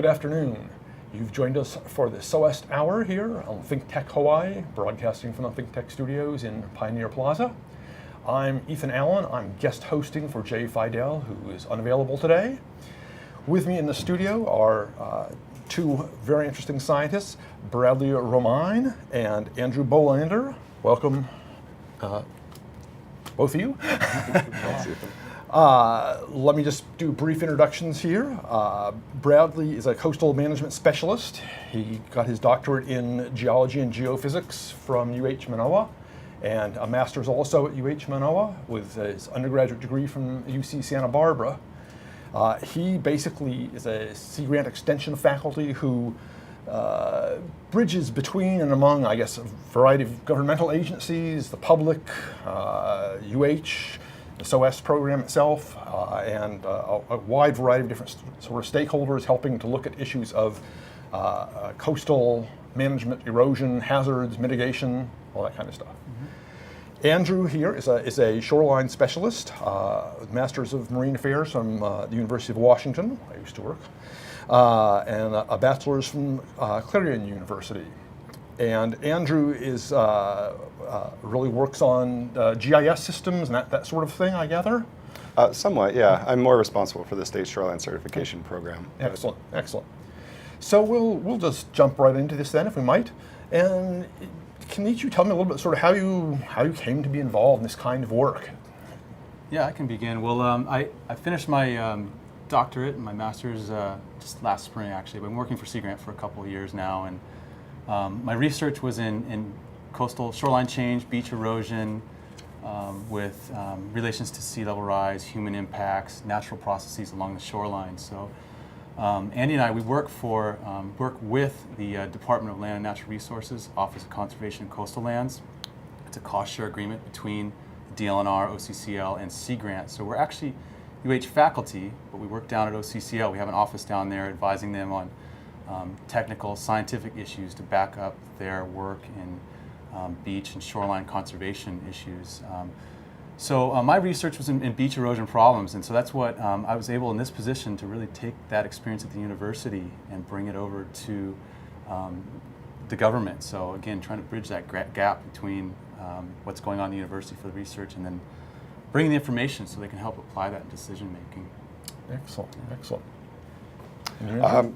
Good afternoon. You've joined us for the SOEST Hour here on ThinkTech Hawaii, broadcasting from the ThinkTech studios in Pioneer Plaza. I'm Ethan Allen. I'm guest hosting for Jay Fidel, who is unavailable today. With me in the studio are two very interesting scientists, Bradley Romine and Andrew Bohlander. Welcome, both of you. Let me just do brief introductions here. Bradley is a coastal management specialist. He got his doctorate in geology and geophysics from UH Manoa, and a master's also at UH Manoa with his undergraduate degree from UC Santa Barbara. He basically is a Sea Grant extension faculty who bridges between and among, I guess, a variety of governmental agencies, the public, UH, the SOEST program itself, and a wide variety of different sort of stakeholders helping to look at issues of coastal management, erosion, hazards, mitigation, all that kind of stuff. Mm-hmm. Andrew here is a shoreline specialist, Masters of Marine Affairs from the University of Washington, I used to work, and a bachelor's from Clarion University. And Andrew is really works on GIS systems and that sort of thing, I gather? Somewhat, yeah. I'm more responsible for the state shoreline certification program. Excellent, excellent. So we'll just jump right into this then, if we might. And can each of you tell me a little bit sort of how you came to be involved in this kind of work? Yeah, I can begin. Well, I finished my doctorate and my master's just last spring, actually. I've been working for Sea Grant for a couple of years now, and my research was in coastal shoreline change, beach erosion, with relations to sea level rise, human impacts, natural processes along the shoreline. So Andy and I, we work with the Department of Land and Natural Resources, Office of Conservation and Coastal Lands. It's a cost share agreement between DLNR-OCCL and Sea Grant. So we're actually UH faculty, but we work down at OCCL. We have an office down there advising them on technical, scientific issues to back up their work in beach and shoreline conservation issues. So my research was in beach erosion problems, and so that's what I was able in this position to really take that experience at the university and bring it over to the government. So again, trying to bridge that gap between what's going on in the university for the research and then bringing the information so they can help apply that in decision making. Excellent, excellent.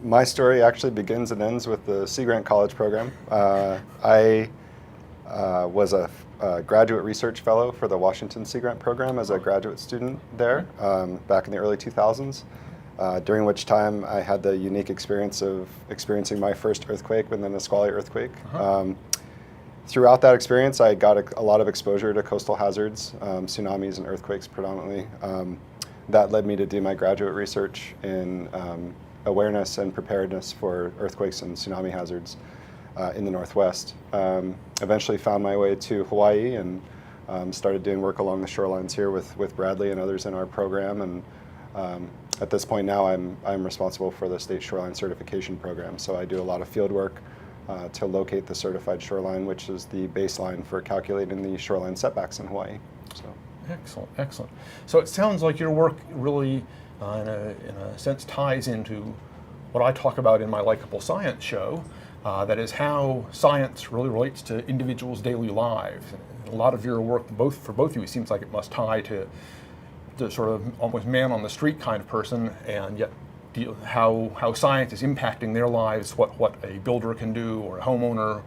My story actually begins and ends with the Sea Grant College program. I was a graduate research fellow for the Washington Sea Grant program as a graduate student there back in the early 2000s, during which time I had the unique experience of experiencing my first earthquake within the Nisqually earthquake. Throughout that experience, I got a lot of exposure to coastal hazards, tsunamis and earthquakes predominantly. That led me to do my graduate research in awareness and preparedness for earthquakes and tsunami hazards in the Northwest. Eventually found my way to Hawaii and started doing work along the shorelines here with Bradley and others in our program. And at this point now, I'm responsible for the state shoreline certification program. So I do a lot of field work to locate the certified shoreline, which is the baseline for calculating the shoreline setbacks in Hawaii. So. Excellent, excellent. So it sounds like your work really in a sense ties into what I talk about in my Likeable Science show, that is how science really relates to individuals' daily lives. And a lot of your work, for both of you, it seems like it must tie to the sort of almost man on the street kind of person, and yet how science is impacting their lives, what a builder can do or a homeowner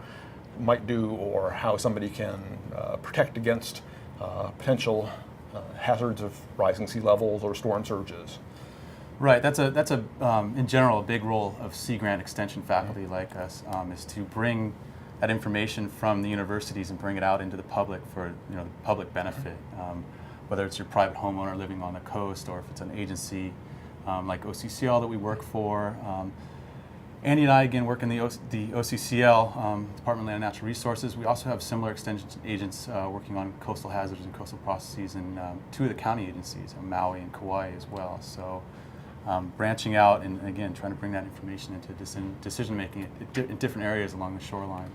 might do, or how somebody can protect against potential hazards of rising sea levels or storm surges. Right, that's in general a big role of Sea Grant extension faculty like us, is to bring that information from the universities and bring it out into the public for the public benefit, whether it's your private homeowner living on the coast or if it's an agency like OCCL that we work for. Andy and I again work in the OCCL, Department of Land and Natural Resources. We also have similar extension agents working on coastal hazards and coastal processes in two of the county agencies, Maui and Kauai as well. So branching out and again trying to bring that information into decision making in different areas along the shoreline.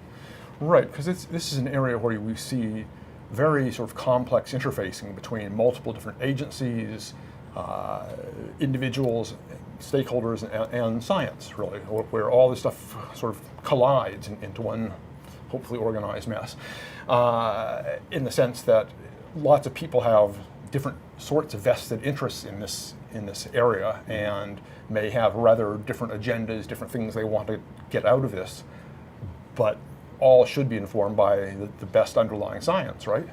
Right, because this is an area where we see very sort of complex interfacing between multiple different agencies, individuals, stakeholders, and science, really, where all this stuff sort of collides into one hopefully organized mess, in the sense that lots of people have different sorts of vested interests in this area and may have rather different agendas, different things they want to get out of this, but all should be informed by the best underlying science, right?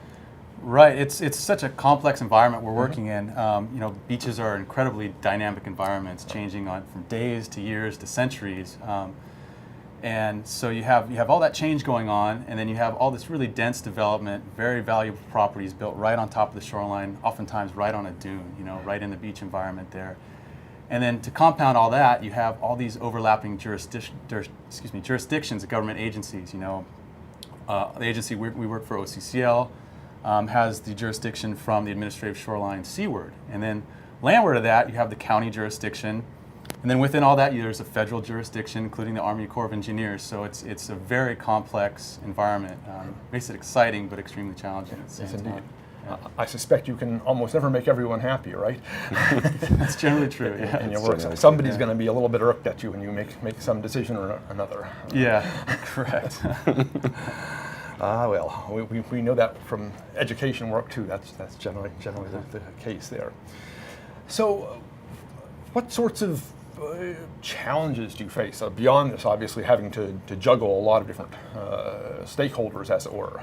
Right. It's such a complex environment we're working in. You know, beaches are incredibly dynamic environments, changing from days to years to centuries. And so you have all that change going on, and then you have all this really dense development, very valuable properties built right on top of the shoreline, oftentimes right on a dune, you know, right in the beach environment there. And then to compound all that, you have all these overlapping jurisdictions of government agencies. You know, the agency we work for, OCCL, has the jurisdiction from the administrative shoreline seaward. And then landward of that, you have the county jurisdiction. And then within all that, there's a federal jurisdiction, including the Army Corps of Engineers. So it's a very complex environment. Makes it exciting, but extremely challenging at the same time. Indeed. I suspect you can almost never make everyone happy, right? That's generally true, yeah. In your work, somebody's going to be a little bit irked at you when you make some decision or another. Yeah, correct. Well, we know that from education work too. That's generally the case there. So, what sorts of challenges do you face beyond this? Obviously, having to juggle a lot of different stakeholders, as it were.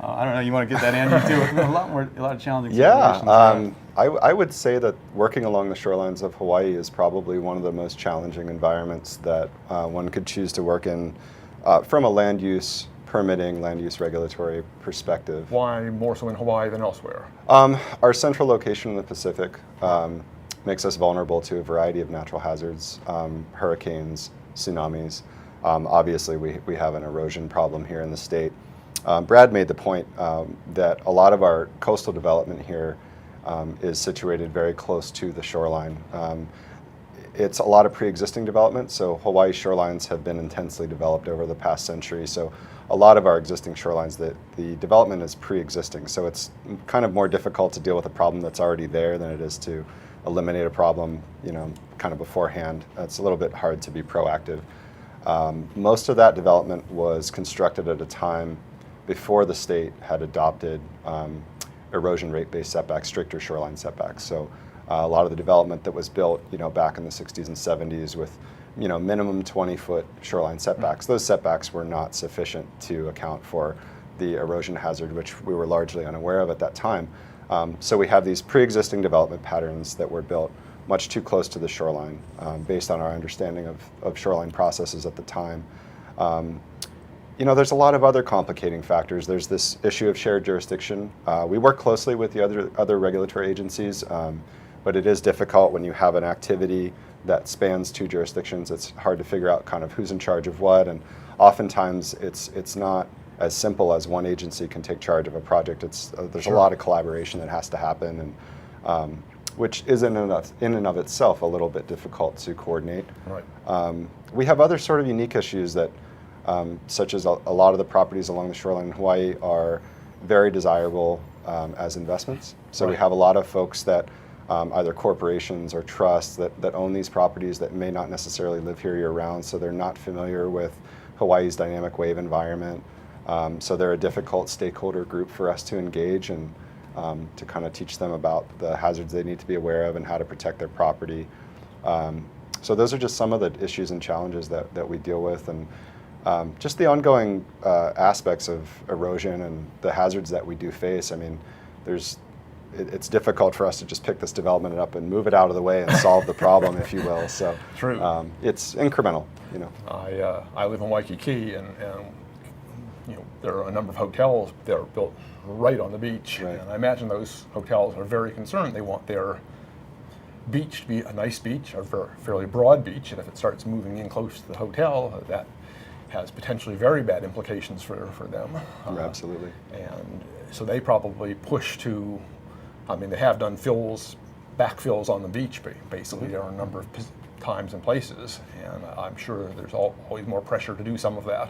I don't know. You want to get that, Andrew, too? A lot of challenging situations. Yeah, I would say that working along the shorelines of Hawaii is probably one of the most challenging environments that one could choose to work in from a land use permitting, land use regulatory perspective. Why more so in Hawaii than elsewhere? Our central location in the Pacific makes us vulnerable to a variety of natural hazards, hurricanes, tsunamis. Obviously, we have an erosion problem here in the state. Brad made the point that a lot of our coastal development here is situated very close to the shoreline. It's a lot of pre-existing development, so Hawaii's shorelines have been intensely developed over the past century. So a lot of our existing shorelines, the development is pre-existing. So it's kind of more difficult to deal with a problem that's already there than it is to eliminate a problem, you know, kind of beforehand. It's a little bit hard to be proactive. Most of that development was constructed at a time before the state had adopted erosion rate-based setbacks, stricter shoreline setbacks. So a lot of the development that was built, you know, back in the 60s and 70s with, you know, minimum 20-foot shoreline setbacks, those setbacks were not sufficient to account for the erosion hazard, which we were largely unaware of at that time. So we have these pre-existing development patterns that were built much too close to the shoreline based on our understanding of shoreline processes at the time. You know, there's a lot of other complicating factors. There's this issue of shared jurisdiction. We work closely with the other regulatory agencies, but it is difficult when you have an activity that spans two jurisdictions. It's hard to figure out kind of who's in charge of what, and oftentimes it's not as simple as one agency can take charge of a project. There's a lot of collaboration that has to happen, and which is in and of itself a little bit difficult to coordinate. Right. We have other sort of unique issues that, such as a lot of the properties along the shoreline in Hawaii are very desirable as investments. So we have a lot of folks that either corporations or trusts that own these properties that may not necessarily live here year-round, so they're not familiar with Hawaii's dynamic wave environment. So they're a difficult stakeholder group for us to engage and to kind of teach them about the hazards they need to be aware of and how to protect their property. So those are just some of the issues and challenges that we deal with, and just the ongoing aspects of erosion and the hazards that we do face. I mean, it's difficult for us to just pick this development up and move it out of the way and solve the problem, if you will. So True. It's incremental, you know. I live in Waikiki, and you know, there are a number of hotels that are built right on the beach, Right. and I imagine those hotels are very concerned. They want their beach to be a nice beach, a fairly broad beach, and if it starts moving in close to the hotel, that has potentially very bad implications for them. Absolutely. And so they probably push to, I mean, they have done backfills on the beach, basically. There are a number of times and places, and I'm sure there's always more pressure to do some of that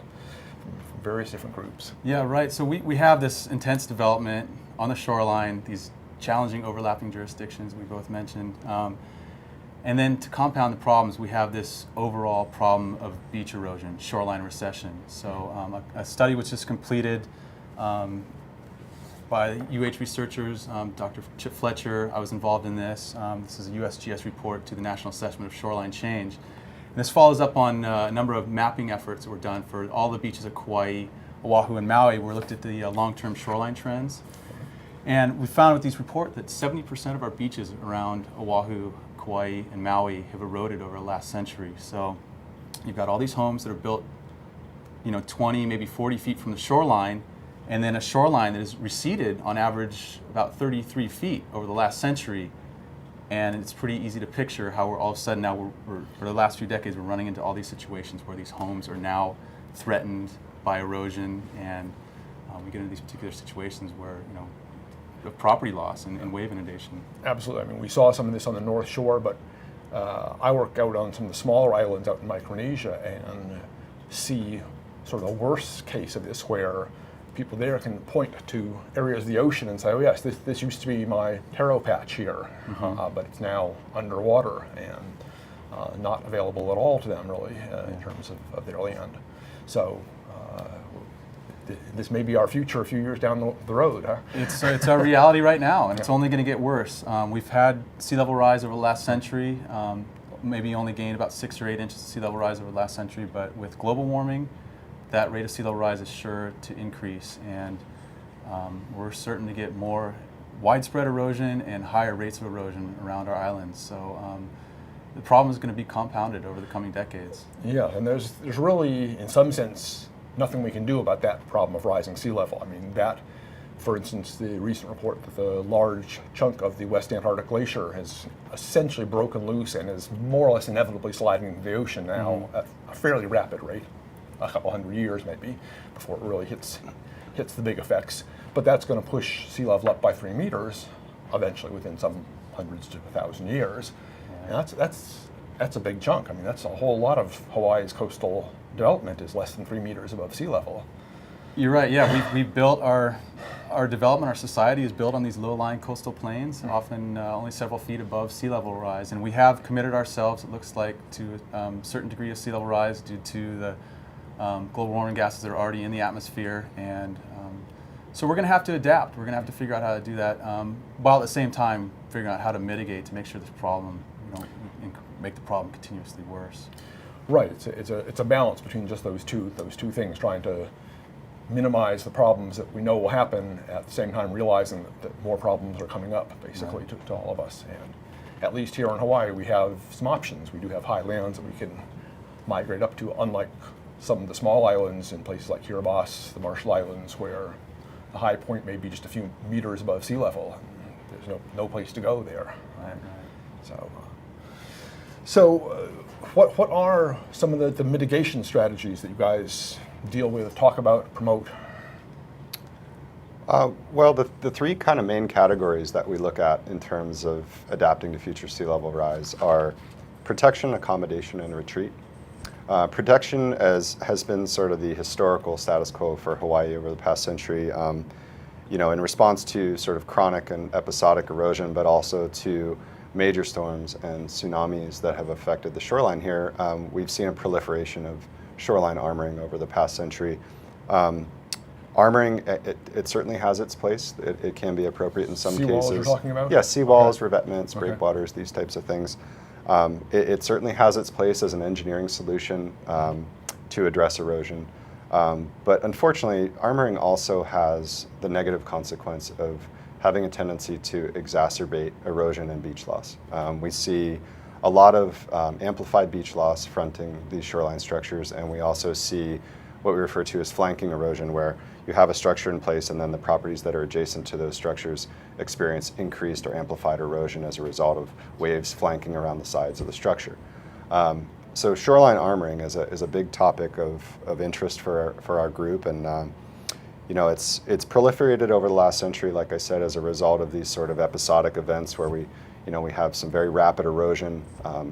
from various different groups. Yeah, right. So we have this intense development on the shoreline, these challenging overlapping jurisdictions we both mentioned. And then to compound the problems, we have this overall problem of beach erosion, shoreline recession. So a study was just completed by UH researchers, Dr. Chip Fletcher. I was involved in this. This is a USGS report to the National Assessment of Shoreline Change. And this follows up on a number of mapping efforts that were done for all the beaches of Kauai, Oahu, and Maui. We looked at the long-term shoreline trends. And we found with these reports that 70% of our beaches around Oahu, Kauai, and Maui have eroded over the last century. So you've got all these homes that are built, 20, maybe 40 feet from the shoreline, and then a shoreline that has receded on average about 33 feet over the last century. And it's pretty easy to picture how we're all of a sudden now, for the last few decades, we're running into all these situations where these homes are now threatened by erosion, and we get into these particular situations where, of property loss and wave inundation. Absolutely. I mean, we saw some of this on the North Shore, but I work out on some of the smaller islands out in Micronesia and see sort of the worst case of this, where people there can point to areas of the ocean and say, oh yes, this used to be my taro patch here, but it's now underwater and not available at all to them really in terms of their land. So this may be our future a few years down the road, huh? It's our reality right now, and it's only going to get worse. We've had sea level rise over the last century, maybe only gained about 6 or 8 inches of sea level rise over the last century, but with global warming, that rate of sea level rise is sure to increase, and we're certain to get more widespread erosion and higher rates of erosion around our islands. So the problem is going to be compounded over the coming decades. Yeah, and there's really, in some sense, nothing we can do about that problem of rising sea level. I mean, that, for instance, the recent report that the large chunk of the West Antarctic Glacier has essentially broken loose and is more or less inevitably sliding into the ocean now at a fairly rapid rate, a couple hundred years maybe, before it really hits the big effects. But that's going to push sea level up by 3 meters eventually within some hundreds to 1,000 years. And that's a big chunk. I mean, that's a whole lot of Hawaii's coastal development is less than 3 meters above sea level. You're right. Yeah, we built our development. Our society is built on these low-lying coastal plains, often only several feet above sea level rise. And we have committed ourselves, it looks like, to a certain degree of sea level rise due to the global warming gases that are already in the atmosphere. And so we're going to have to adapt. We're going to have to figure out how to do that, while at the same time figuring out how to mitigate to make sure this problem, make the problem continuously worse. Right. It's a balance between just those two things, trying to minimize the problems that we know will happen, at the same time realizing that more problems are coming up, basically, to all of us. And at least here in Hawaii, we have some options. We do have high lands that we can migrate up to, unlike some of the small islands in places like Kiribati, the Marshall Islands, where the high point may be just a few meters above sea level. There's no place to go there. Right. So what are some of the mitigation strategies that you guys deal with, talk about, promote? Well, the 3 kind of main categories that we look at in terms of adapting to future sea level rise are protection, accommodation, and retreat. Protection has been sort of the historical status quo for Hawaii over the past century, in response to sort of chronic and episodic erosion, but also to major storms and tsunamis that have affected the shoreline here. We've seen a proliferation of shoreline armoring over the past century. Armoring, it certainly has its place. It can be appropriate in some cases. Seawalls you're talking about? Yeah, seawalls, revetments, breakwaters, these types of things. It certainly has its place as an engineering solution to address erosion. But unfortunately, armoring also has the negative consequence of having a tendency to exacerbate erosion and beach loss. We see a lot of amplified beach loss fronting these shoreline structures, and we also see what we refer to as flanking erosion, where you have a structure in place and then the properties that are adjacent to those structures experience increased or amplified erosion as a result of waves flanking around the sides of the structure. So shoreline armoring is a big topic of interest for our group, and it's proliferated over the last century, like I said, as a result of these sort of episodic events where we have some very rapid erosion.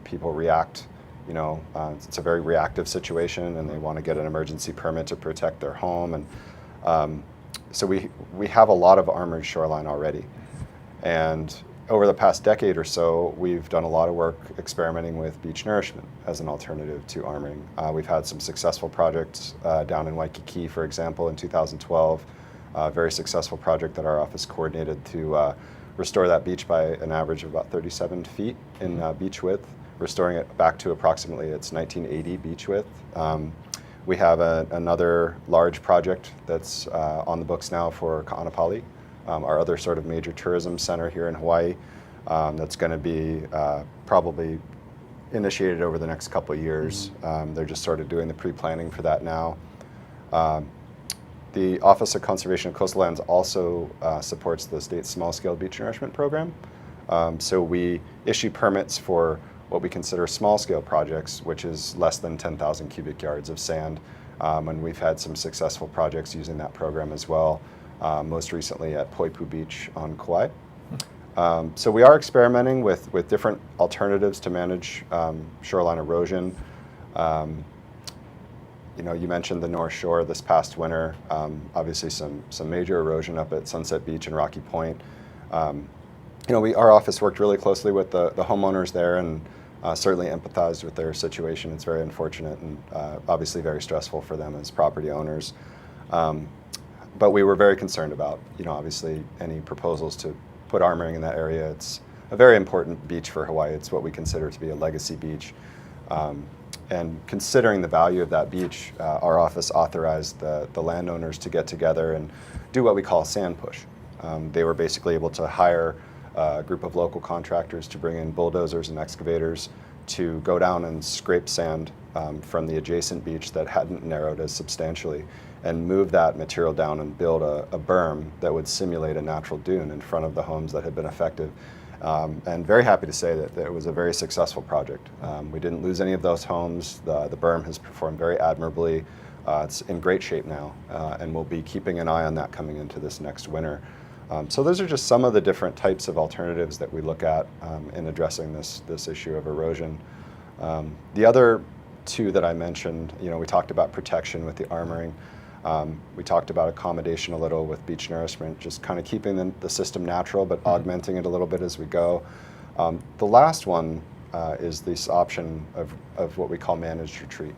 People react, it's a very reactive situation, and they want to get an emergency permit to protect their home, and so we have a lot of armored shoreline already. And over the past decade or so, we've done a lot of work experimenting with beach nourishment as an alternative to armoring. We've had some successful projects down in Waikiki, for example, in 2012. A very successful project that our office coordinated to restore that beach by an average of about 37 feet in beach width, restoring it back to approximately its 1980 beach width. We have another large project that's on the books now for Ka'anapali, our other sort of major tourism center here in Hawaii, that's going to be probably initiated over the next couple of years. They're just sort of doing the pre-planning for that now. The Office of Conservation of Coastal Lands also supports the state's small-scale beach nourishment program. So we issue permits for what we consider small-scale projects, which is less than 10,000 cubic yards of sand. And we've had some successful projects using that program as well, most recently at Poipu Beach on Kauai. So we are experimenting with different alternatives to manage shoreline erosion. You know, you mentioned the North Shore this past winter. Obviously, some major erosion up at Sunset Beach and Rocky Point. You know, our office worked really closely with the homeowners there and certainly empathized with their situation. It's very unfortunate and obviously very stressful for them as property owners. But we were very concerned about, you know, obviously any proposals to put armoring in that area. It's a very important beach for Hawaii. It's what we consider to be a legacy beach. And considering the value of that beach, our office authorized the landowners to get together and do what we call a sand push. They were basically able to hire a group of local contractors to bring in bulldozers and excavators to go down and scrape sand from the adjacent beach that hadn't narrowed as substantially and move that material down and build a berm that would simulate a natural dune in front of the homes that had been affected. And very happy to say that it was a very successful project. We didn't lose any of those homes. The berm has performed very admirably. It's in great shape now, and we'll be keeping an eye on that coming into this next winter. So those are just some of the different types of alternatives that we look at in addressing this issue of erosion. The other two that I mentioned, you know, we talked about protection with the armoring. We talked about accommodation a little with beach nourishment, just kind of keeping the system natural but augmenting it a little bit as we go. The last one is this option of what we call managed retreat.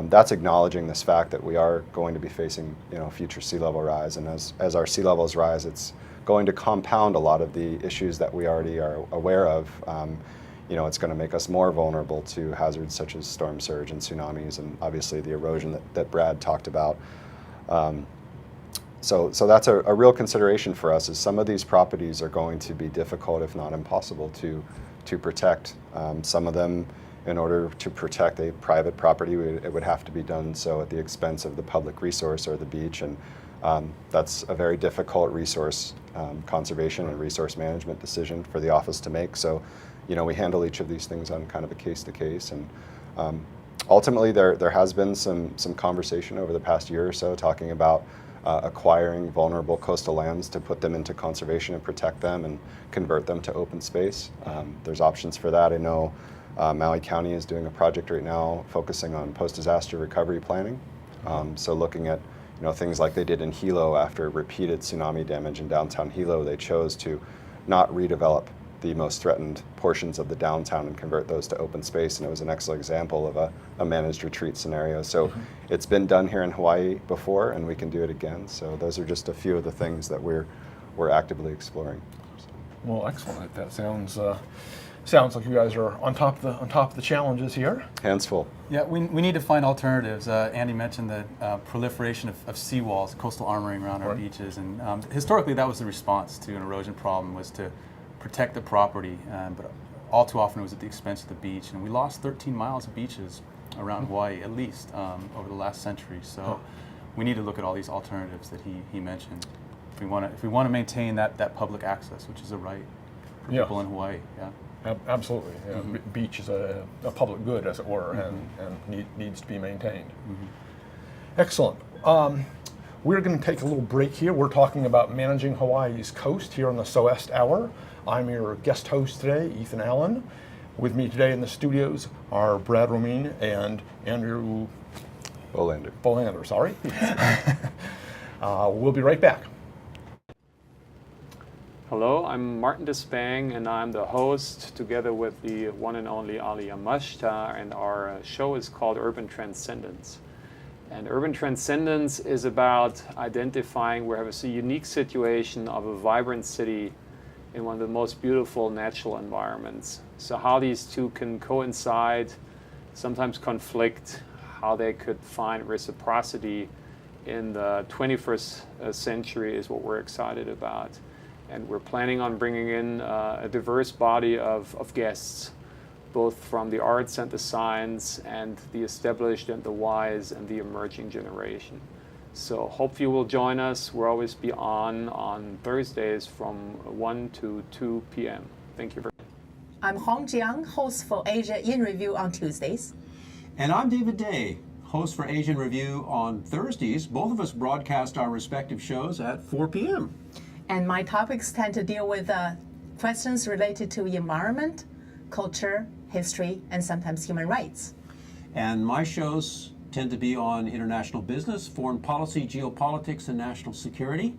That's acknowledging this fact that we are going to be facing, you know, future sea level rise, and as our sea levels rise, it's going to compound a lot of the issues that we already are aware of. You know, it's going to make us more vulnerable to hazards such as storm surge and tsunamis, and obviously the erosion that Brad talked about. So that's a real consideration for us, is some of these properties are going to be difficult, if not impossible, to protect. Some of them, in order to protect a private property, it would have to be done so at the expense of the public resource or the beach, and that's a very difficult resource conservation and resource management decision for the office to make. So, you know, we handle each of these things on kind of a case-to-case, and ultimately there has been some conversation over the past year or so talking about acquiring vulnerable coastal lands to put them into conservation and protect them and convert them to open space. There's options for that. I know Maui County is doing a project right now focusing on post-disaster recovery planning. So looking at, you know, things like they did in Hilo after repeated tsunami damage in downtown Hilo, they chose to not redevelop the most threatened portions of the downtown and convert those to open space, and it was an excellent example of a managed retreat scenario. So it's been done here in Hawaii before, and we can do it again. So those are just a few of the things that we're actively exploring. So. Well, excellent. That sounds like you guys are on top of the challenges here. Hands full. Yeah, we need to find alternatives. Andy mentioned the proliferation of seawalls, coastal armoring around our beaches, and historically that was the response to an erosion problem, was to protect the property, but all too often it was at the expense of the beach. And we lost 13 miles of beaches around Hawaii, at least, over the last century. So we need to look at all these alternatives that he mentioned if we want to maintain that public access, which is a right for people in Hawaii. Yeah. Absolutely. Yeah. Beach is a public good, as it were, and needs to be maintained. Excellent. We're going to take a little break here. We're talking about managing Hawaii's coast here on the SOEST Hour. I'm your guest host today, Ethan Allen. With me today in the studios are Brad Romine and Andrew Bohlander, sorry. We'll be right back. Hello, I'm Martin Despang, and I'm the host together with the one and only Ali Yamashita, and our show is called Urban Transcendence. And Urban Transcendence is about identifying where we have a unique situation of a vibrant city in one of the most beautiful natural environments. So how these two can coincide, sometimes conflict, how they could find reciprocity in the 21st century is what we're excited about. And we're planning on bringing in a diverse body of guests, both from the arts and the science and the established and the wise and the emerging generation. So hope you will join us. We'll always be on Thursdays from 1 to 2 p.m. Thank you very much. I'm Hong Jiang, host for Asia in Review on Tuesdays. And I'm David Day, host for Asian Review on Thursdays. Both of us broadcast our respective shows at 4 p.m. And my topics tend to deal with questions related to environment, culture, history, and sometimes human rights. And my shows tend to be on international business, foreign policy, geopolitics, and national security.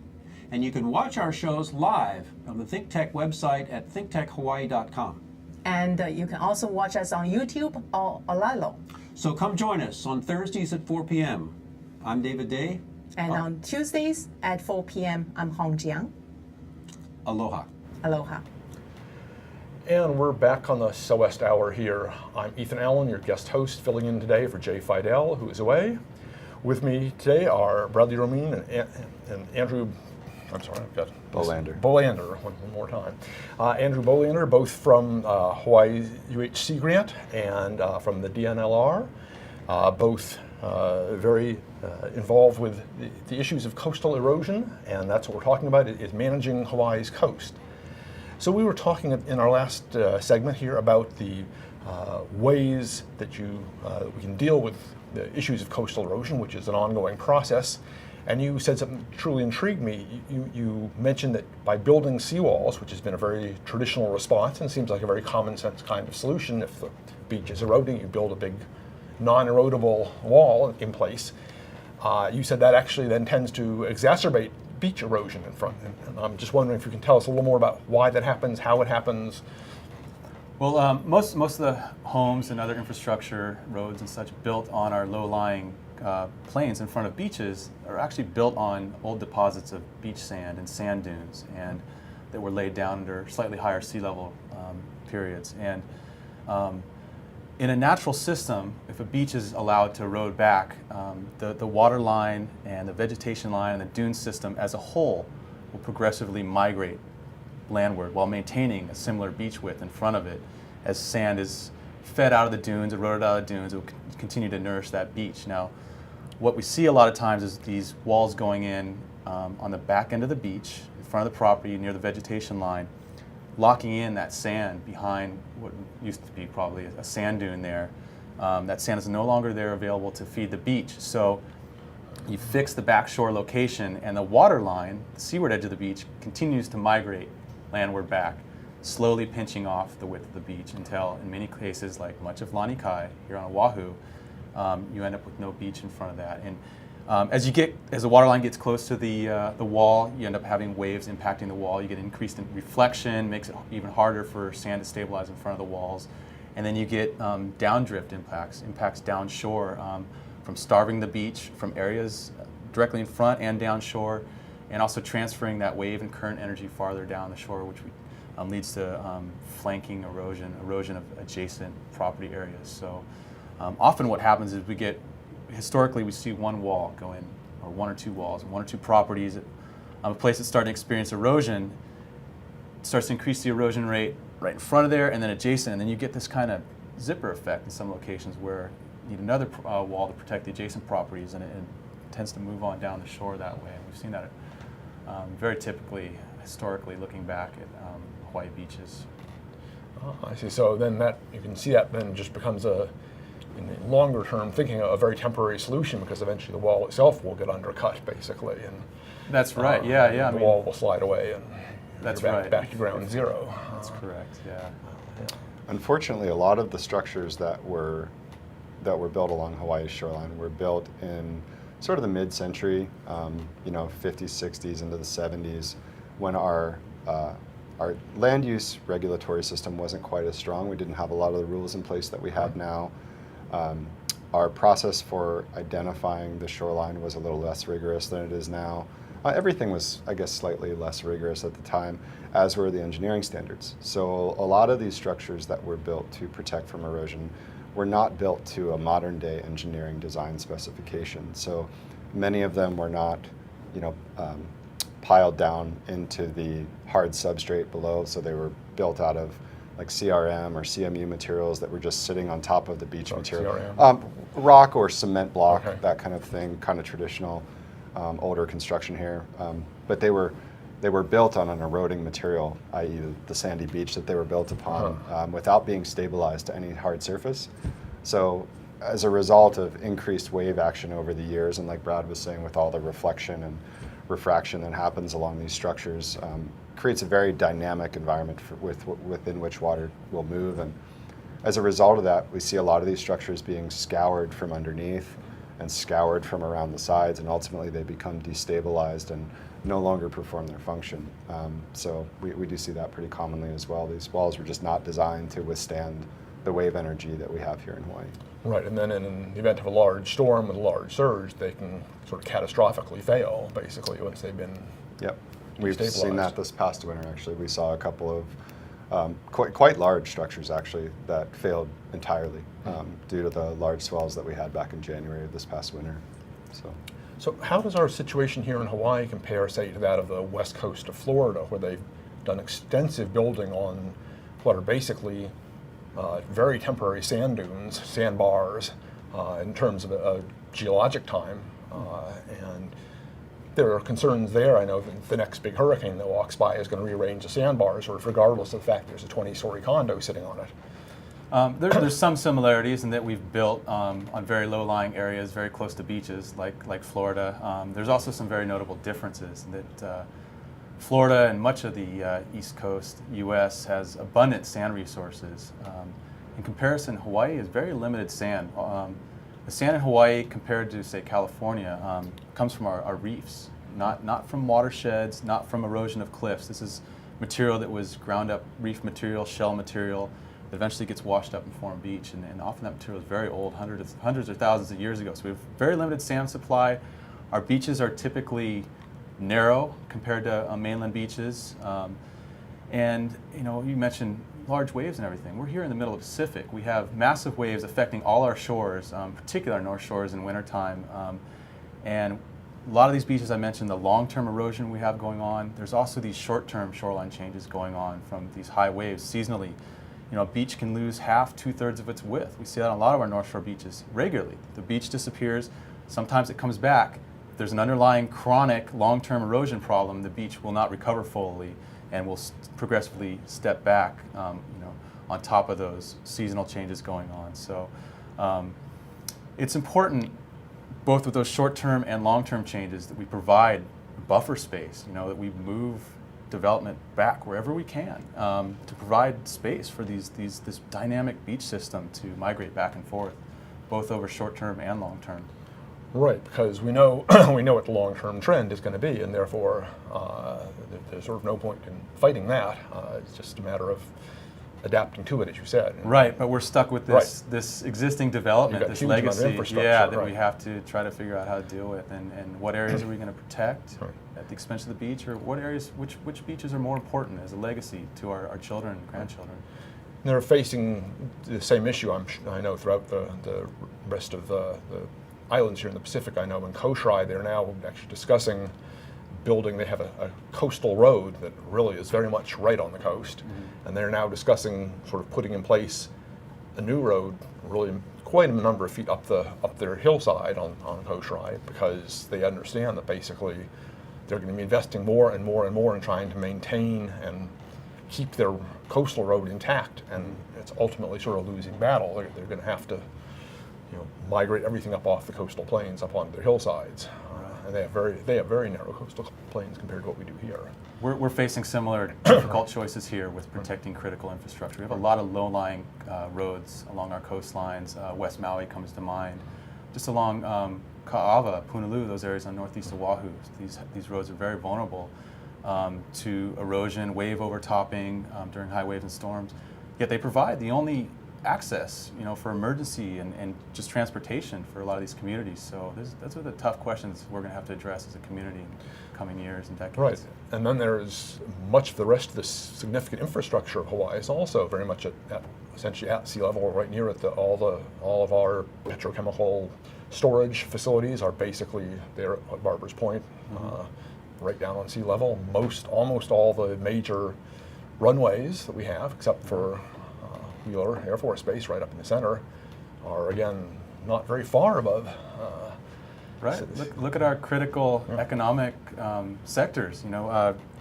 And you can watch our shows live on the ThinkTech website at thinktechhawaii.com. And you can also watch us on YouTube or Olalo. So come join us on Thursdays at 4 p.m. I'm David Day. And on Tuesdays at 4 p.m., I'm Hong Jiang. Aloha. Aloha. And we're back on the SOWEST Hour here. I'm Ethan Allen, your guest host, filling in today for Jay Fidel, who is away. With me today are Bradley Romine and Andrew, I'm sorry, I've got Bohlander. Bohlander, one more time. Andrew Bohlander, both from Hawaii UHC grant and from the DLNR, both very involved with the issues of coastal erosion, and that's what we're talking about, is managing Hawaii's coast. So we were talking in our last segment here about the ways that we can deal with the issues of coastal erosion, which is an ongoing process. And you said something that truly intrigued me. You mentioned that by building seawalls, which has been a very traditional response and seems like a very common sense kind of solution, if the beach is eroding, you build a big non-erodible wall in place. You said that actually then tends to exacerbate beach erosion in front. And I'm just wondering if you can tell us a little more about why that happens, how it happens. Well, most of the homes and other infrastructure, roads and such, built on our low-lying plains in front of beaches are actually built on old deposits of beach sand and sand dunes, and that were laid down under slightly higher sea level periods. And in a natural system, if a beach is allowed to erode back, the water line and the vegetation line and the dune system as a whole will progressively migrate landward while maintaining a similar beach width in front of it. As sand is fed out of the dunes, eroded out of the dunes, it will continue to nourish that beach. Now, what we see a lot of times is these walls going in on the back end of the beach, in front of the property, near the vegetation line, locking in that sand behind what used to be probably a sand dune there. That sand is no longer there available to feed the beach. So you fix the backshore location, and the water line, the seaward edge of the beach, continues to migrate landward back, slowly pinching off the width of the beach until, in many cases, like much of Lanikai here on Oahu, you end up with no beach in front of that. And as the water line gets close to the wall, you end up having waves impacting the wall. You get increased in reflection, makes it even harder for sand to stabilize in front of the walls. And then you get downdrift impacts downshore from starving the beach from areas directly in front and downshore, and also transferring that wave and current energy farther down the shore, which leads to flanking erosion of adjacent property areas. So often what happens is historically we see one wall go in, or one or two walls, one or two properties. A place that's starting to experience erosion starts to increase the erosion rate right in front of there and then adjacent, and then you get this kind of zipper effect in some locations where you need another wall to protect the adjacent properties, and it tends to move on down the shore that way. And we've seen that very typically, historically, looking back at Hawaii beaches. Oh, I see. So then you can see that then just becomes in the longer term thinking, a very temporary solution, because eventually the wall itself will get undercut, basically. And that's right. Yeah. The wall will slide away, and that's you're right. back to ground zero. That's correct. Yeah. Unfortunately, a lot of the structures that were built along Hawaii's shoreline were built in sort of the mid-century, 50s, 60s into the 70s, when our our land use regulatory system wasn't quite as strong. We didn't have a lot of the rules in place that we have now. Our process for identifying the shoreline was a little less rigorous than it is now. Everything was, I guess, slightly less rigorous at the time, as were the engineering standards. So a lot of these structures that were built to protect from erosion were not built to a modern day engineering design specification. So many of them were not, piled down into the hard substrate below. So they were built out of like CRM or CMU materials that were just sitting on top of the beach material. Rock or cement block, that kind of thing, kind of traditional, older construction here. But they were built on an eroding material, i.e. the sandy beach that they were built upon, without being stabilized to any hard surface. So as a result of increased wave action over the years, and like Brad was saying, with all the reflection and refraction that happens along these structures, creates a very dynamic environment within which water will move. And as a result of that, we see a lot of these structures being scoured from underneath and scoured from around the sides, and ultimately they become destabilized and no longer perform their function. So we do see that pretty commonly as well. These walls were just not designed to withstand the wave energy that we have here in Hawaii. Right, and then in the event of a large storm with a large surge, they can sort of catastrophically fail, basically, once they've been We've seen destabilized. that this past winter, actually. We saw a couple of quite large structures, actually, that failed entirely due to the large swells that we had back in January of this past winter. So how does our situation here in Hawaii compare, say, to that of the west coast of Florida, where they've done extensive building on what are basically very temporary sand dunes, sandbars, in terms of a geologic time, and there are concerns there. I know that the next big hurricane that walks by is going to rearrange the sandbars, sort of regardless of the fact there's a 20-story condo sitting on it. There's some similarities in that we've built on very low-lying areas, very close to beaches, like Florida. There's also some very notable differences that Florida and much of the East Coast U.S. has abundant sand resources. In comparison, Hawaii has very limited sand. The sand in Hawaii, compared to, say, California, comes from our reefs, not from watersheds, not from erosion of cliffs. This is material that was ground up reef material, shell material, that eventually gets washed up and form beach. And often that material is very old, hundreds or thousands of years ago. So we have very limited sand supply. Our beaches are typically narrow compared to mainland beaches. And you mentioned large waves and everything. We're here in the middle of the Pacific. We have massive waves affecting all our shores, particularly our north shores in wintertime. And a lot of these beaches, I mentioned the long-term erosion we have going on. There's also these short-term shoreline changes going on from these high waves seasonally. A beach can lose half, 2/3 of its width. We see that on a lot of our North Shore beaches regularly. The beach disappears. Sometimes it comes back. If there's an underlying chronic long-term erosion problem, the beach will not recover fully and will progressively step back, on top of those seasonal changes going on. So it's important, both with those short-term and long-term changes, that we provide buffer space, that we move development back wherever we can, to provide space for this dynamic beach system to migrate back and forth, both over short-term and long-term. Right, because we know what the long-term trend is going to be, and therefore there's sort of no point in fighting that. It's just a matter of adapting to it, as you said. Right, but we're stuck with this existing development, this legacy, that we have to try to figure out how to deal with, and what areas are we going to protect at the expense of the beach, or what areas, which beaches are more important as a legacy to our children and grandchildren. They're facing the same issue, I know, throughout the rest of the islands here in the Pacific. I know in Koshrai they're now actually discussing building. They have a coastal road that really is very much right on the coast, and they're now discussing sort of putting in place a new road, really quite a number of feet up their hillside on Koshrai, because they understand that basically they're going to be investing more and more and more in trying to maintain and keep their coastal road intact, and it's ultimately sort of a losing battle. They're going to have to migrate everything up off the coastal plains up onto their hillsides. And they have very narrow coastal plains compared to what we do here. We're facing similar difficult choices here with protecting critical infrastructure. We have a lot of low-lying roads along our coastlines. West Maui comes to mind. Just along Ka'ava, Punaluu, those areas on northeast Oahu, these roads are very vulnerable. to erosion, wave overtopping during high waves and storms. Yet they provide the only access, for emergency and just transportation for a lot of these communities. So those are the tough questions we're going to have to address as a community in coming years and decades. Right, and then there's much of the rest of the significant infrastructure of Hawaii is also very much essentially at sea level, right near it. All of our petrochemical storage facilities are basically there at Barbers Point, right down on sea level. Almost all the major runways that we have, except for Wheeler Air Force Base right up in the center, are again not very far above. Right. Look at our critical economic sectors.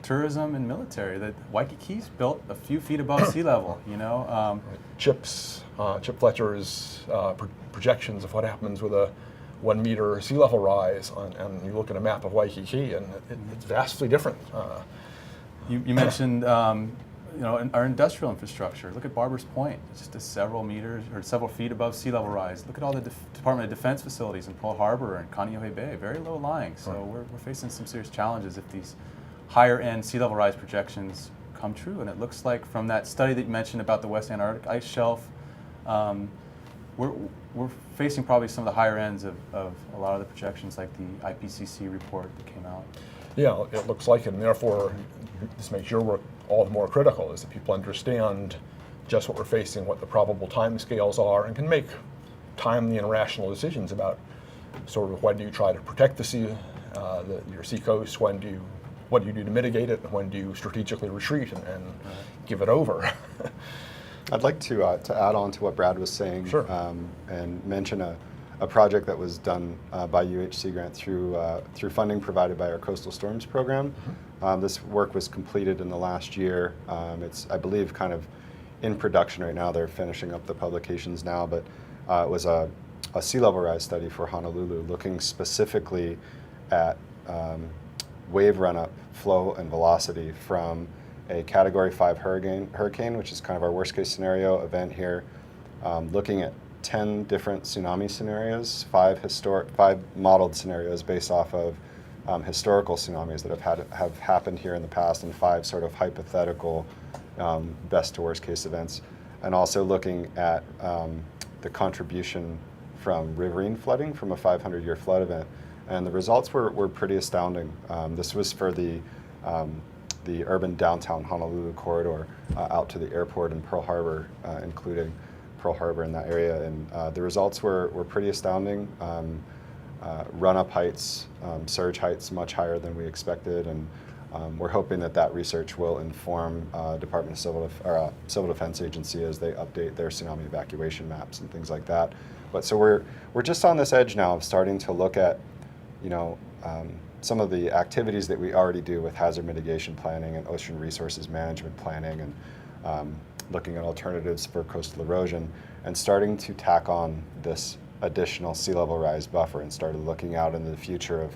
Tourism and military. That Waikiki's built a few feet above sea level. Chip Fletcher's projections of what happens with a 1 meter sea level rise, and you look at a map of Waikiki, and it's vastly different. You mentioned our industrial infrastructure. Look at Barbers Point. It's just a several meters or several feet above sea level rise. Look at all the Department of Defense facilities in Pearl Harbor and Kaneohe Bay, very low lying. So we're facing some serious challenges if these higher end sea level rise projections come true. And it looks like from that study that you mentioned about the West Antarctic ice shelf, we're facing probably some of the higher ends of a lot of the projections, like the IPCC report that came out. Yeah, it looks like it, and therefore this makes your work all the more critical, is that people understand just what we're facing, what the probable timescales are, and can make timely and rational decisions about sort of when do you try to protect your sea coast, what do you do to mitigate it, and when do you strategically retreat and give it over. I'd like to add on to what Brad was saying. Sure. And mention a project that was done by UH Grant through funding provided by our Coastal Storms program. This work was completed in the last year. It's, I believe, kind of in production right now. They're finishing up the publications now, but it was a sea level rise study for Honolulu, looking specifically at wave run-up, flow, and velocity from a Category 5 hurricane, which is kind of our worst case scenario event here, looking at 10 different tsunami scenarios, 5 modeled scenarios based off of historical tsunamis that have happened here in the past, and 5 sort of hypothetical best to worst case events, and also looking at the contribution from riverine flooding from a 500-year flood event. And the results were pretty astounding. This was for the urban downtown Honolulu corridor out to the airport and Pearl Harbor, including Pearl Harbor in that area. And the results were pretty astounding. Run-up heights, surge heights much higher than we expected, and we're hoping that research will inform Department of Civil Defense Agency as they update their tsunami evacuation maps and things like that. But so we're just on this edge now of starting to look at, some of the activities that we already do with hazard mitigation planning and ocean resources management planning, and looking at alternatives for coastal erosion, and starting to tack on this additional sea level rise buffer, and started looking out into the future of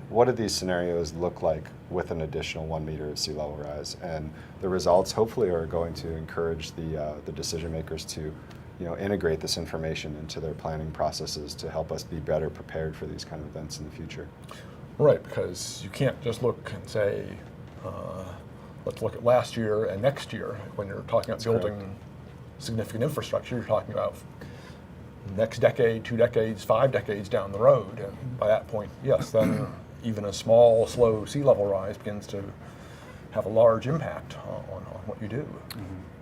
what do these scenarios look like with an additional 1 meter of sea level rise. And the results hopefully are going to encourage the decision makers to integrate this information into their planning processes to help us be better prepared for these kind of events in the future. Right, because you can't just look and say, let's look at last year and next year. When you're talking about building significant infrastructure, you're talking about next decade, 2 decades, 5 decades down the road. And by that point, yes, then even a small, slow sea level rise begins to have a large impact on what you do.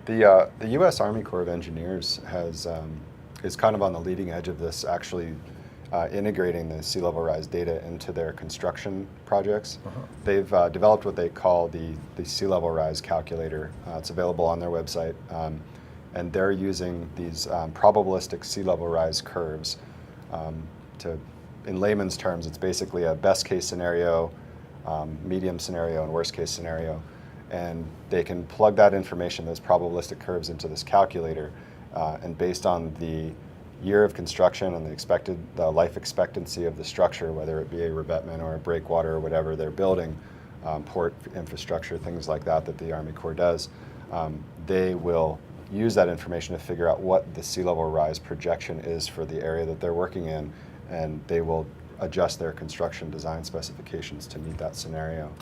The U.S. Army Corps of Engineers is kind of on the leading edge of this, actually integrating the sea level rise data into their construction projects. They've developed what they call the sea level rise calculator. It's available on their website, and they're using these probabilistic sea level rise curves in layman's terms, it's basically a best case scenario, medium scenario, and worst case scenario. And they can plug that information, those probabilistic curves, into this calculator, and based on the year of construction and the life expectancy of the structure, whether it be a revetment or a breakwater or whatever they're building, port infrastructure, things like that the Army Corps does, they will use that information to figure out what the sea level rise projection is for the area that they're working in, and they will adjust their construction design specifications to meet that scenario.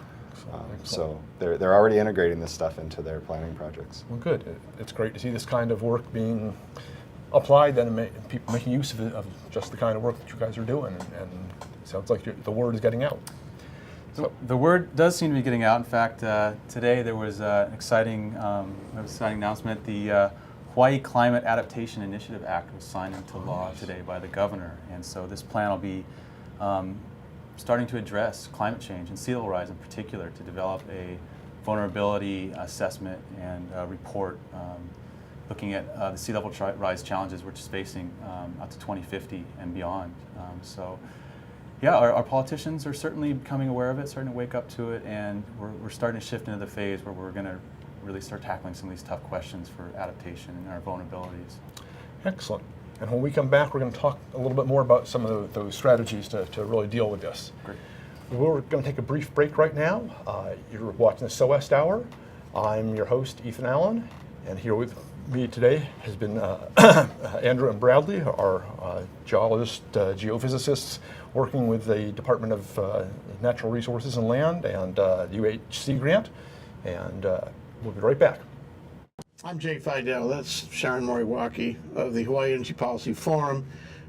So they're already integrating this stuff into their planning projects. Well, good. It's great to see this kind of work being applied then, and people making use of, of just the kind of work that you guys are doing, and it sounds like the word is getting out. So the word does seem to be getting out. In fact, today there was an exciting announcement. The Hawaii Climate Adaptation Initiative Act was signed into law today by the governor, and so this plan will be starting to address climate change and sea level rise in particular, to develop a vulnerability assessment and report looking at the sea level rise challenges we're just facing out to 2050 and beyond. So yeah, our politicians are certainly becoming aware of it, starting to wake up to it, and we're starting to shift into the phase where we're going to really start tackling some of these tough questions for adaptation and our vulnerabilities. Excellent. And when we come back, we're going to talk a little bit more about some of those strategies to really deal with this. Great. We're going to take a brief break right now. You're watching the SOWEST Hour. I'm your host, Ethan Allen, and here with me today has been Andrew and Bradley, our geologists, geophysicists, working with the Department of Natural Resources and Land and UHC grant, and we'll be right back. I'm Jay Fidel. That's Sharon Moriwaki of the Hawaii Energy Policy Forum.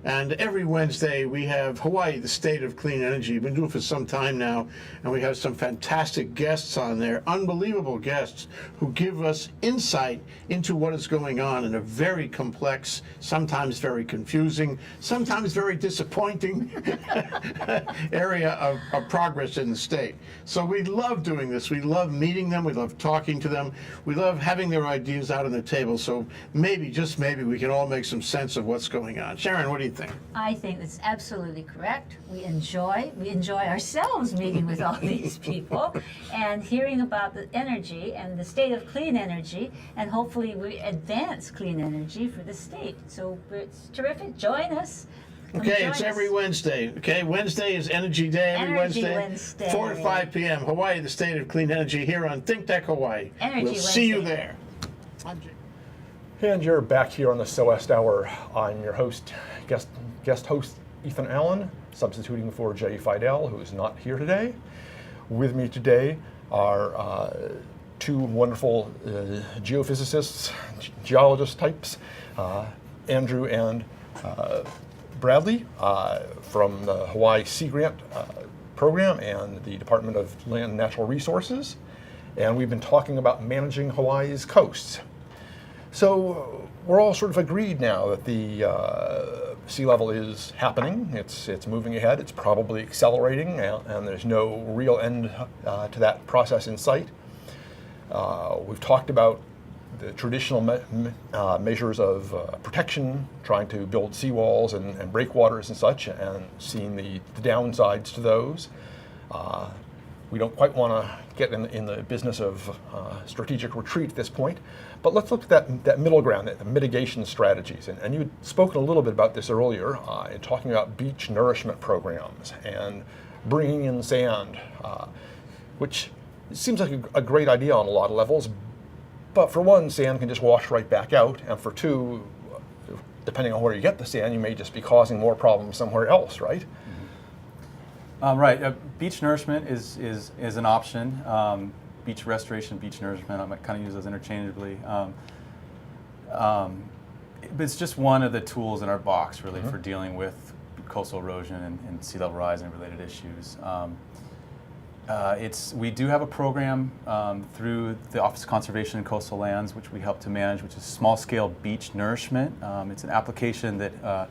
And every Wednesday we have Hawaii, the State of Clean Energy. We've been doing it for some time now, and we have some fantastic guests on there, unbelievable guests who give us insight into what is going on in a very complex, sometimes very confusing, sometimes very disappointing area of progress in the state. So we love doing this. We love meeting them. We love talking to them. We love having their ideas out on the table. So maybe, just maybe, we can all make some sense of what's going on. Sharon, what do you think? I think that's absolutely correct. We enjoy ourselves meeting with all these people and hearing about the energy and the state of clean energy, and hopefully we advance clean energy for the state. So it's terrific. Join us. Okay, it's every Wednesday. Okay, Wednesday is Energy Day. Every Wednesday, 4 to 5 p.m. Hawaii, the State of Clean Energy, here on ThinkTech Hawaii. We'll see you there. I'm Jay. And you're back here on the SOWEST Hour. I'm your host, guest host Ethan Allen, substituting for Jay Fidel, who is not here today. With me today are two wonderful geophysicists, geologist types, Andrew and Bradley from the Hawaii Sea Grant program and the Department of Land and Natural Resources. And we've been talking about managing Hawaii's coasts. So we're all sort of agreed now that the sea level is happening. It's moving ahead. It's probably accelerating, and there's no real end to that process in sight. We've talked about the traditional measures of protection, trying to build seawalls and breakwaters and such, and seeing the downsides to those. We don't quite want to get in the business of strategic retreat at this point, but let's look at that middle ground, the mitigation strategies. And you had spoken a little bit about this earlier in talking about beach nourishment programs and bringing in sand, which seems like a great idea on a lot of levels. But for one, sand can just wash right back out, and for two, depending on where you get the sand, you may just be causing more problems somewhere else, right? Right. Beach nourishment is an option. Beach restoration, beach nourishment, I might kind of use those interchangeably. But it's just one of the tools in our box, really, for dealing with coastal erosion and sea level rise and related issues. We do have a program through the Office of Conservation and Coastal Lands, which we help to manage, which is small-scale beach nourishment. It's an application that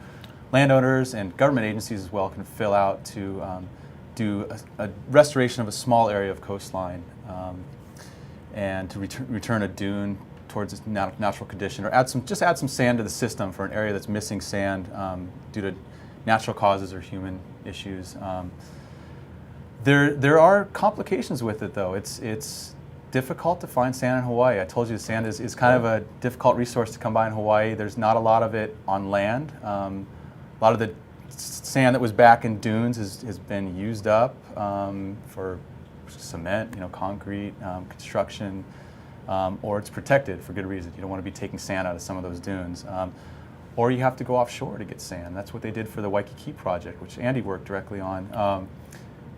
landowners and government agencies as well can fill out to do a restoration of a small area of coastline and to return a dune towards its natural condition, or add some sand to the system for an area that's missing sand due to natural causes or human issues. There are complications with it, though. It's difficult to find sand in Hawaii. I told you sand is kind of a difficult resource to come by in Hawaii. There's not a lot of it on land. A lot of the sand that was back in dunes has been used up for cement, concrete, construction, or it's protected for good reason. You don't want to be taking sand out of some of those dunes. Or you have to go offshore to get sand. That's what they did for the Waikiki project, which Andy worked directly on.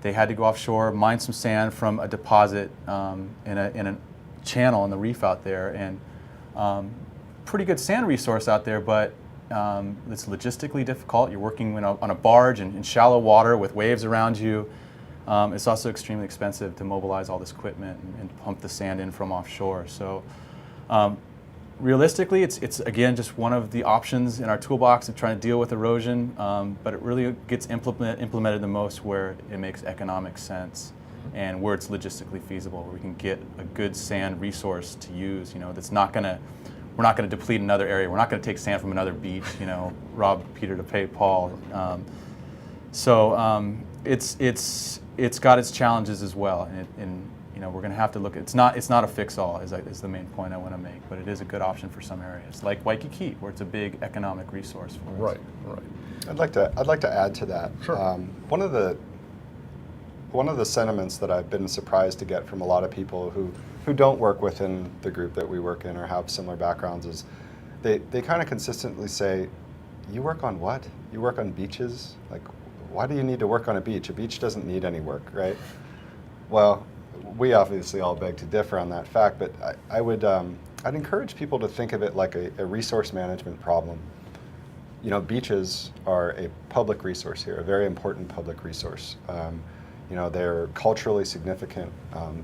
They had to go offshore, mine some sand from a deposit in a channel in the reef out there, and pretty good sand resource out there, but it's logistically difficult. You're working on a barge in shallow water with waves around you. It's also extremely expensive to mobilize all this equipment and pump the sand in from offshore. So realistically, it's again just one of the options in our toolbox of trying to deal with erosion, but it really gets implemented the most where it makes economic sense and where it's logistically feasible, where we can get a good sand resource to use. That's not going to, we're not going to deplete another area. We're not going to take sand from another beach. Rob Peter to pay Paul. It's got its challenges as well, and we're going to have to look at. It's not a fix-all, is the main point I want to make, but it is a good option for some areas, like Waikiki, where it's a big economic resource for us. Right. I'd like to add to that. Sure. One of the sentiments that I've been surprised to get from a lot of people who don't work within the group that we work in or have similar backgrounds is they kind of consistently say, "You work on what? You work on beaches? Like, why do you need to work on a beach? A beach doesn't need any work, right?" Well, we obviously all beg to differ on that fact, but I'd encourage people to think of it like a resource management problem. Beaches are a public resource here, a very important public resource. They're culturally significant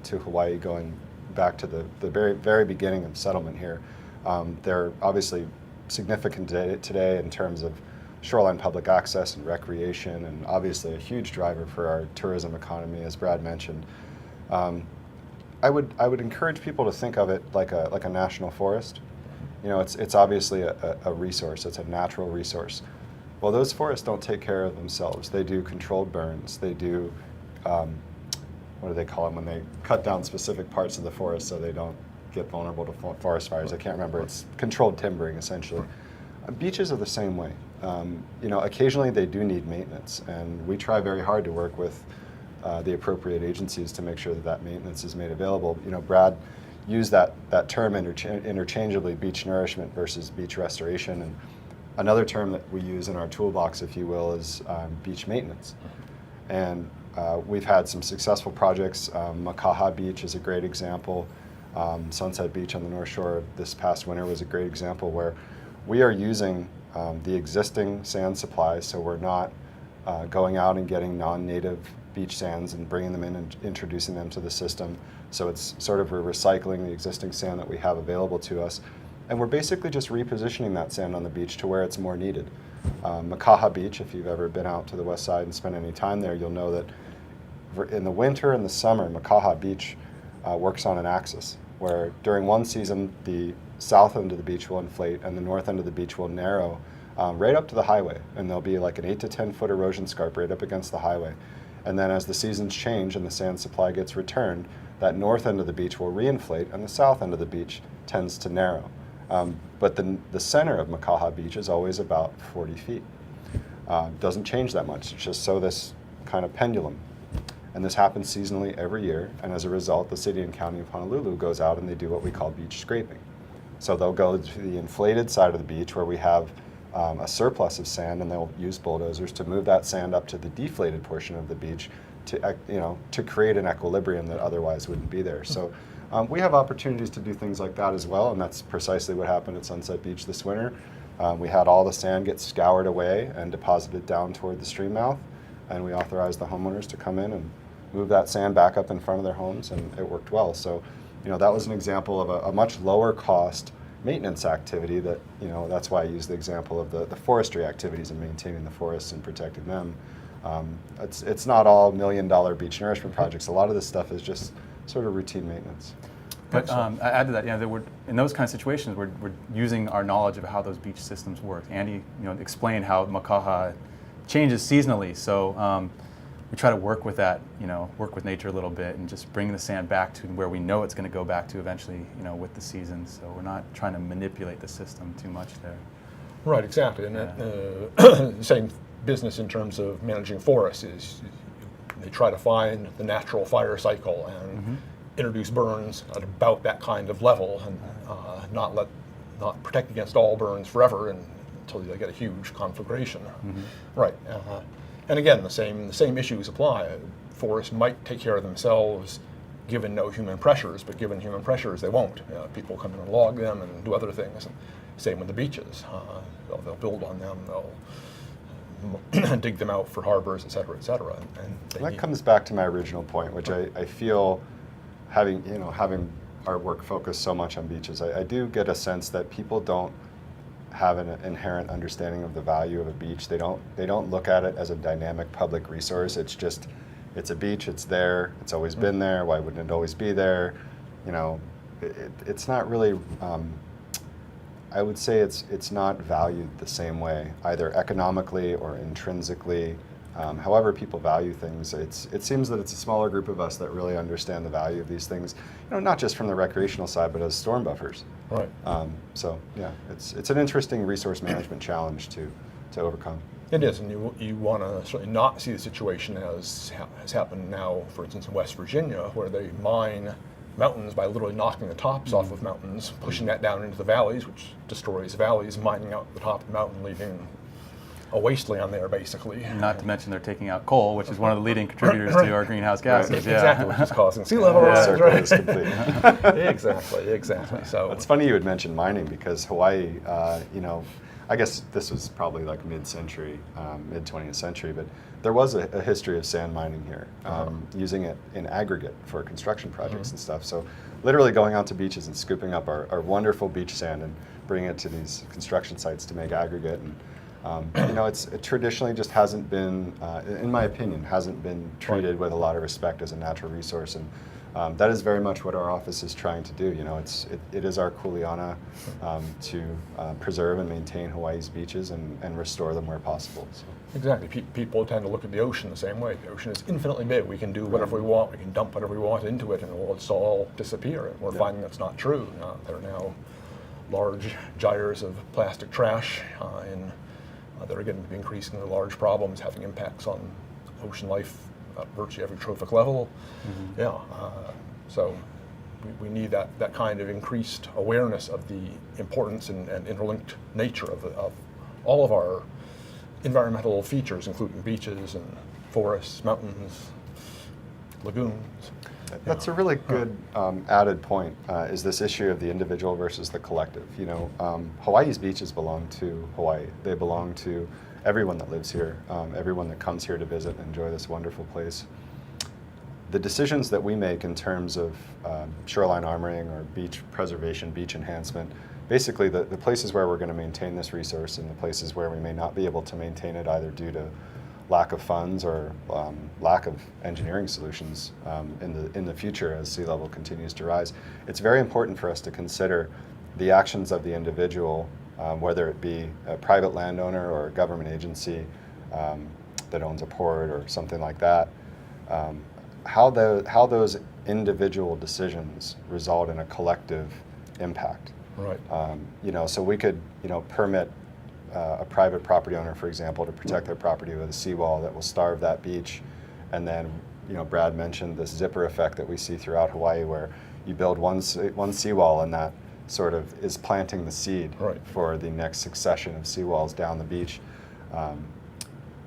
to Hawaii, going back to the very, very beginning of settlement here. They're obviously significant today in terms of shoreline public access and recreation, and obviously a huge driver for our tourism economy, as Brad mentioned. I would encourage people to think of it like a national forest. It's obviously a resource. It's a natural resource. Well, those forests don't take care of themselves. They do controlled burns. They do what do they call them when they cut down specific parts of the forest so they don't get vulnerable to forest fires? I can't remember. It's controlled timbering, essentially. Beaches are the same way. Occasionally they do need maintenance, and we try very hard to work with the appropriate agencies to make sure that maintenance is made available. Brad used that term interchangeably, beach nourishment versus beach restoration, and another term that we use in our toolbox, if you will, is beach maintenance. And we've had some successful projects. Makaha Beach is a great example. Sunset Beach on the North Shore this past winter was a great example where we are using the existing sand supplies, so we're not going out and getting non-native beach sands and bringing them in and introducing them to the system. So it's sort of we're recycling the existing sand that we have available to us, and we're basically just repositioning that sand on the beach to where it's more needed. Makaha Beach, if you've ever been out to the west side and spent any time there, you'll know that in the winter and the summer, Makaha Beach works on an axis, where during one season the south end of the beach will inflate and the north end of the beach will narrow right up to the highway, and there'll be like an 8 to 10 foot erosion scarp right up against the highway. And then as the seasons change and the sand supply gets returned, that north end of the beach will reinflate and the south end of the beach tends to narrow. But the center of Makaha Beach is always about 40 feet. Doesn't change that much. It's just this kind of pendulum. And this happens seasonally every year, and as a result, the city and county of Honolulu goes out and they do what we call beach scraping. So they'll go to the inflated side of the beach where we have a surplus of sand, and they'll use bulldozers to move that sand up to the deflated portion of the beach to create an equilibrium that otherwise wouldn't be there. So we have opportunities to do things like that as well, and that's precisely what happened at Sunset Beach this winter. We had all the sand get scoured away and deposited down toward the stream mouth, and we authorized the homeowners to come in and move that sand back up in front of their homes, and it worked well. So, that was an example of a much lower cost maintenance activity that, that's why I use the example of the forestry activities and maintaining the forests and protecting them. It's not all $1 million beach nourishment projects. A lot of this stuff is just sort of routine maintenance. But I add to that, that we're, in those kind of situations, we're using our knowledge of how those beach systems work. Andy, explained how Makaha changes seasonally. So we try to work with that, work with nature a little bit and just bring the sand back to where we know it's going to go back to eventually, with the seasons. So we're not trying to manipulate the system too much there. Right, exactly. And that same business in terms of managing forests is they try to find the natural fire cycle and introduce burns at about that kind of level, and not protect against all burns forever until they get a huge conflagration. Right. And again, the same issues apply. forests might take care of themselves given no human pressures, but given human pressures, they won't. People come in and log them and do other things. And same with the beaches. They'll build on them. They'll dig them out for harbors, et cetera, et cetera. And that comes back to my original point, which I feel having our work focused so much on beaches, I do get a sense that people don't have an inherent understanding of the value of a beach. They don't look at it as a dynamic public resource. It's a beach, it's there, it's always been there, why wouldn't it always be there? It's not really, I would say it's not valued the same way, either economically or intrinsically. However people value things, it seems that it's a smaller group of us that really understand the value of these things, not just from the recreational side, but as storm buffers. Right. So yeah, it's an interesting resource management challenge to overcome. It is, and you want to certainly not see the situation as has happened now, for instance, in West Virginia, where they mine mountains by literally knocking the tops off of mountains, pushing that down into the valleys, which destroys valleys, mining out the top of the mountain, leaving a wasteland there, basically. Not to mention they're taking out coal, which is one of the leading contributors to our greenhouse gases. Yeah. Exactly, which is causing sea level rise. Circle is complete. Exactly. So it's funny you would mention mining, because Hawaii, I guess this was probably like mid-century, mid-20th century, but there was a history of sand mining here, using it in aggregate for construction projects and stuff. So literally going out to beaches and scooping up our wonderful beach sand and bringing it to these construction sites to make aggregate. And it traditionally just hasn't been, in my opinion, hasn't been treated with a lot of respect as a natural resource. And that is very much what our office is trying to do. It is our kuleana to preserve and maintain Hawaii's beaches and restore them where possible. So. Exactly. People tend to look at the ocean the same way. The ocean is infinitely big. We can do whatever we want. We can dump whatever we want into it, and it will just all disappear. And we're finding that's not true. There are now large gyres of plastic trash that are getting to be increasingly large problems, having impacts on ocean life at virtually every trophic level. So we need that kind of increased awareness of the importance and interlinked nature of all of our environmental features, including beaches and forests, mountains, lagoons. That's a really good added point, is this issue of the individual versus the collective. Hawaii's beaches belong to Hawaii. They belong to everyone that lives here, everyone that comes here to visit and enjoy this wonderful place. The decisions that we make in terms of shoreline armoring or beach preservation, beach enhancement, basically the places where we're going to maintain this resource and the places where we may not be able to maintain it, either due to lack of funds or lack of engineering solutions in the future as sea level continues to rise. It's very important for us to consider the actions of the individual, whether it be a private landowner or a government agency that owns a port or something like that, how those individual decisions result in a collective impact. Right. So we could, permit a private property owner, for example, to protect their property with a seawall that will starve that beach. And then, Brad mentioned this zipper effect that we see throughout Hawaii, where you build one seawall and that sort of is planting the seed for the next succession of seawalls down the beach,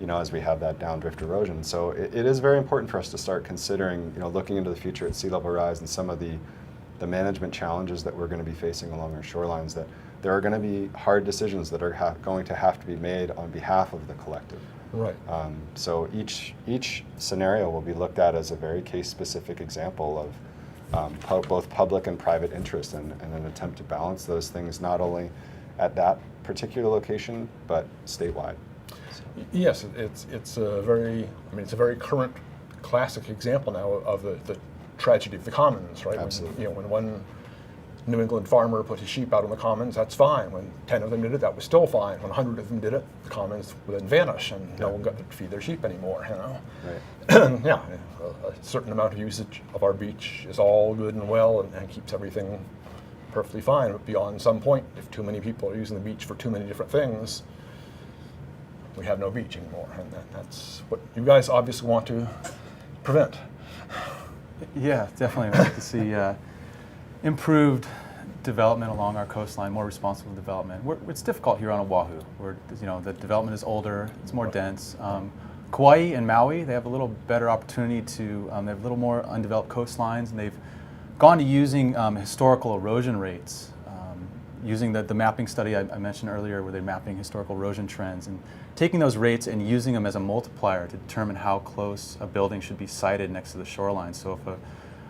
as we have that downdrift erosion. So it is very important for us to start considering, looking into the future at sea level rise and some of the management challenges that we're going to be facing along our shorelines, that there are going to be hard decisions that are going to have to be made on behalf of the collective. Right. So each scenario will be looked at as a very case-specific example of both public and private interest, and an attempt to balance those things not only at that particular location, but statewide. So. Yes, it's a very current, classic example now of the tragedy of the commons, right? Absolutely. When one New England farmer put his sheep out on the commons, that's fine. When 10 of them did it, that was still fine. When 100 of them did it, the commons would then vanish, and no one got to feed their sheep anymore. Right. Yeah, a certain amount of usage of our beach is all good and well, and keeps everything perfectly fine. But beyond some point, if too many people are using the beach for too many different things, we have no beach anymore, and that's what you guys obviously want to prevent. Yeah, definitely. I'd like to see improved development along our coastline, more responsible development. It's difficult here on Oahu, where the development is older, it's more dense. Kauai and Maui, they have a little better opportunity to, they have a little more undeveloped coastlines, and they've gone to using historical erosion rates, using the mapping study I mentioned earlier, where they're mapping historical erosion trends, and taking those rates and using them as a multiplier to determine how close a building should be sited next to the shoreline. So if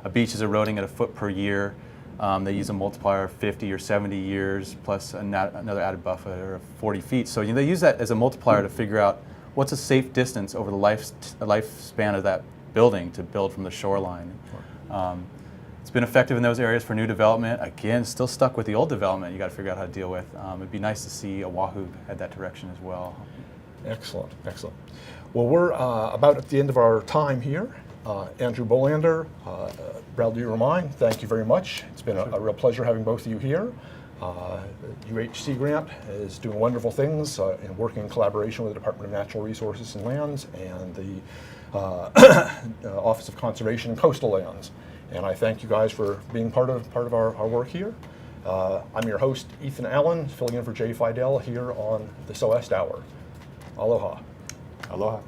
a beach is eroding at a foot per year, they use a multiplier of 50 or 70 years plus another added buffer of 40 feet. So they use that as a multiplier to figure out what's a safe distance over the lifespan of that building to build from the shoreline. It's been effective in those areas for new development. Again, still stuck with the old development you got to figure out how to deal with. It'd be nice to see Oahu head that direction as well. Excellent, excellent. Well, we're about at the end of our time here. Andrew Bohlander, Bradley Romine, thank you very much. It's been a real pleasure having both of you here. UH Grant is doing wonderful things in working in collaboration with the Department of Natural Resources and Lands and the Office of Conservation and Coastal Lands. And I thank you guys for being part of our work here. I'm your host, Ethan Allen, filling in for Jay Fidel here on the SOEST Hour. Aloha. Aloha.